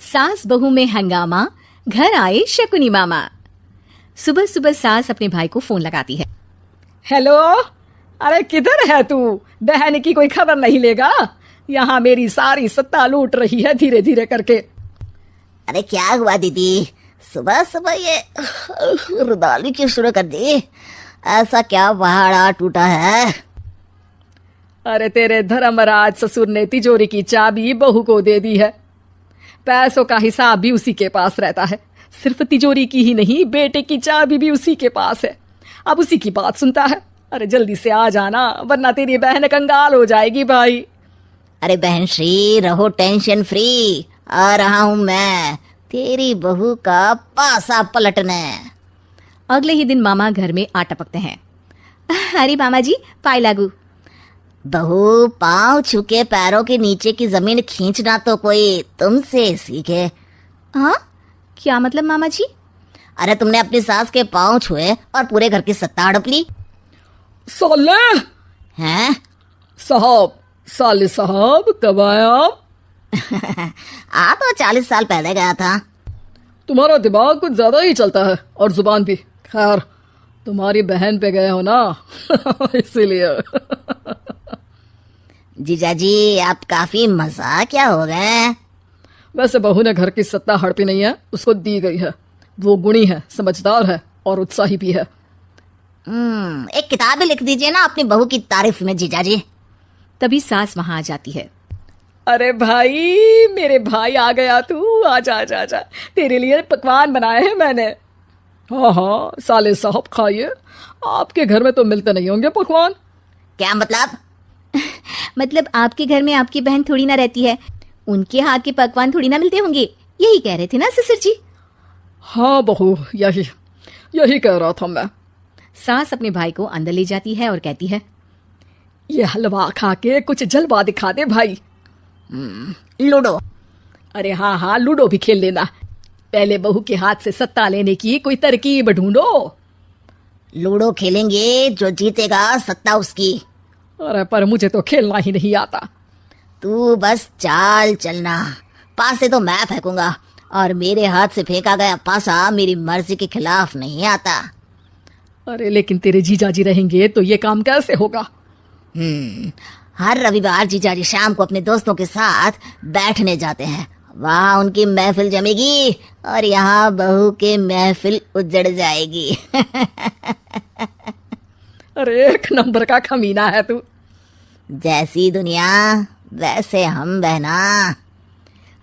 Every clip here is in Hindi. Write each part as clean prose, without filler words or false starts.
सास बहू में हंगामा, घर आए शकुनी मामा। सुबह सुबह सास अपने भाई को फोन लगाती है। हेलो, अरे किधर है तू? बहन की कोई खबर नहीं लेगा? यहाँ मेरी सारी सत्ता लूट रही है धीरे धीरे करके। अरे क्या हुआ दीदी, सुबह सुबह ये रुदाली क्यों शुरू कर दी? ऐसा क्या पहाड़ टूटा है? अरे तेरे धर्मराज ससुर ने तिजोरी की चाबी बहू को दे दी है। पैसों का हिसाब भी उसी के पास रहता है। सिर्फ तिजोरी की ही नहीं, बेटे की चाबी भी उसी के पास है। अब उसी की बात सुनता है। अरे जल्दी से आ जाना, वरना तेरी बहन कंगाल हो जाएगी भाई। अरे बहन श्री, रहो टेंशन फ्री, आ रहा हूं मैं तेरी बहू का पासा पलटने। अगले ही दिन मामा घर में आ टपकते हैं। अरे मामा जी, पाई लागू। बहू, पाँव छूके पैरों के नीचे की जमीन खींचना तो कोई तुमसे सीखे। हाँ, क्या मतलब मामा जी? अरे तुमने अपनी सास के पाँव छुए और पूरे घर की सत्ता हड़प ली। साले हैं? साले साहब कब आया आप? आ तो 40 साल पहले गया था। तुम्हारा दिमाग कुछ ज्यादा ही चलता है और जुबान भी। खैर, तुम्हारी बहन पे गए हो ना इसीलिए। जीजाजी, आप काफी मजाकिया हो गए। वैसे बहू ने घर की सत्ता हड़पी नहीं है, उसको दी गई है। वो गुणी है, समझदार है और उत्साही भी है। एक किताब ही लिख दीजिए ना अपनी बहू की तारीफ में जीजाजी। तभी सास वहां आ जाती है। अरे भाई, मेरे भाई आ गया तू। आजा आजा आजा, तेरे लिए पकवान बनाए हैं मैंने। हाँ हाँ साले साहब, खाइए। आपके घर में तो मिलते नहीं होंगे पकवान। क्या मतलब? मतलब आपके घर में आपकी बहन थोड़ी ना रहती है, उनके हाथ के पकवान थोड़ी ना मिलते होंगे, यही कह रहे थे ना ससुर जी? हाँ बहू, यही कह रहा था मैं। सास अपने भाई को अंदर ले जाती है और कहती है, ये हलवा खा के कुछ जलवा दिखा दे भाई। लूडो। अरे हाँ हाँ, लूडो भी खेल लेना। पहले बहू के हाथ से सत्ता लेने की कोई तरकीब ढूंढो। लूडो खेलेंगे, जो जीतेगा सत्ता उसकी। अरे पर मुझे तो खेलना ही नहीं आता। तू बस चाल चलना, पासे तो मैं फेंकूंगा और मेरे हाथ से फेंका गया पासा मेरी मर्जी के खिलाफ नहीं आता। अरे लेकिन तेरे जीजाजी रहेंगे तो ये काम कैसे होगा? हर रविवार जीजाजी शाम को अपने दोस्तों के साथ बैठने जाते हैं। वहाँ उनकी महफिल जमेगी और यहाँ बहू के महफिल उजड़ जाएगी। अरे एक नंबर का कमीना है तू। जैसी दुनिया वैसे हम बहना।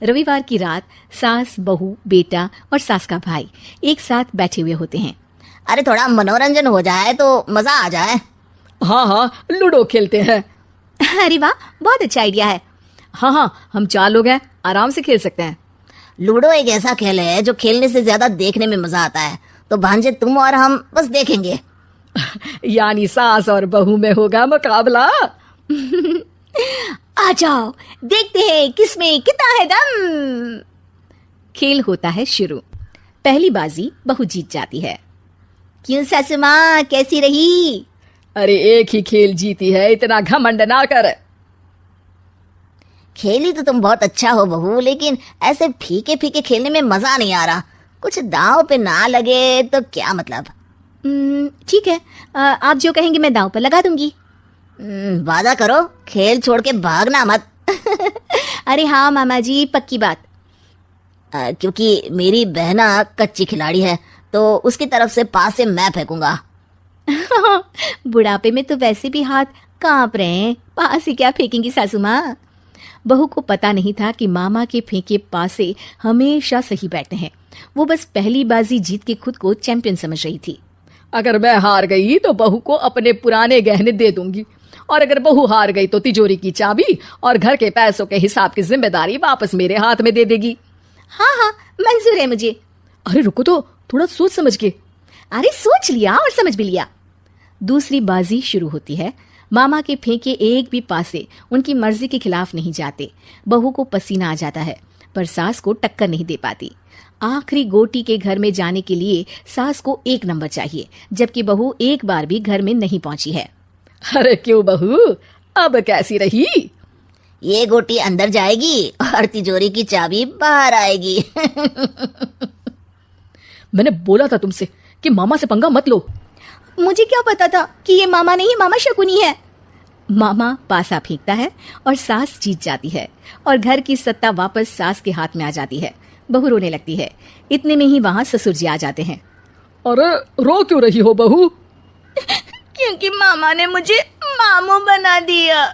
रविवार की रात सास, बहू, बेटा और सास का भाई एक साथ बैठे हुए होते हैं। अरे थोड़ा मनोरंजन हो जाए तो मजा आ जाए। हाँ हाँ, लूडो खेलते हैं। अरे वाह, बहुत अच्छा आइडिया है। हाँ हाँ, हम 4 लोग हैं, आराम से खेल सकते हैं। लूडो एक ऐसा खेल है जो खेलने से ज्यादा देखने में मजा आता है। तो भांजे, तुम और हम बस देखेंगे। यानी सास और बहू में होगा मुकाबला। आ जाओ, देखते हैं किसमें कितना है दम। खेल होता है शुरू। पहली बाजी बहू जीत जाती है। क्यों सासू माँ, कैसी रही? अरे एक ही खेल जीती है, इतना घमंड ना कर। खेली तो तुम बहुत अच्छा हो बहू, लेकिन ऐसे फीके फीके खेलने में मजा नहीं आ रहा। कुछ दांव पे ना लगे तो क्या मतलब? ठीक है, आप जो कहेंगे मैं दांव पर लगा दूंगी। वादा करो, खेल छोड़ के भागना मत। अरे हाँ मामा जी, पक्की बात। क्योंकि मेरी बहना कच्ची खिलाड़ी है, तो उसकी तरफ से पास से मैं फेंकूंगा। बुढ़ापे में तो वैसे भी हाथ कांप रहे हैं, पास ही क्या फेंकेंगी सासू माँ। बहू को पता नहीं था कि मामा के फेंके पासे हमेशा सही बैठते हैं। वो बस पहली बाजी जीत के खुद को चैंपियन समझ रही थी। अगर मैं हार गई तो बहू को अपने पुराने गहने दे दूंगी, और अगर बहू हार गई तो तिजोरी की चाबी और घर के पैसों के हिसाब की जिम्मेदारी वापस मेरे हाथ में दे देगी। हाँ हाँ, मंजूर है मुझे। अरे रुको तो, थोड़ा सोच समझ के। अरे सोच लिया और समझ भी लिया। दूसरी बाजी शुरू होती है। मामा के फेंके एक भी पासे उनकी मर्जी के खिलाफ नहीं जाते। बहू को पसीना आ जाता है, पर सास को टक्कर नहीं दे पाती। आखिरी गोटी के घर में जाने के लिए सास को 1 नंबर चाहिए, जबकि बहू एक बार भी घर में नहीं पहुंची है। अरे क्यों बहू, अब कैसी रही? ये गोटी अंदर जाएगी और तिजोरी की चाबी बाहर आएगी। मैंने बोला था तुमसे कि मामा से पंगा मत लो। मुझे क्या पता था कि ये मामा नहीं, मामा शकुनी है। मामा पासा फेंकता है और सास जीत जाती है और घर की सत्ता वापस सास के हाथ में आ जाती है। बहू रोने लगती है। इतने में ही वहां ससुर जी आ जाते हैं। अरे रो क्यों रही हो बहू? क्योंकि मामा ने मुझे मामू बना दिया।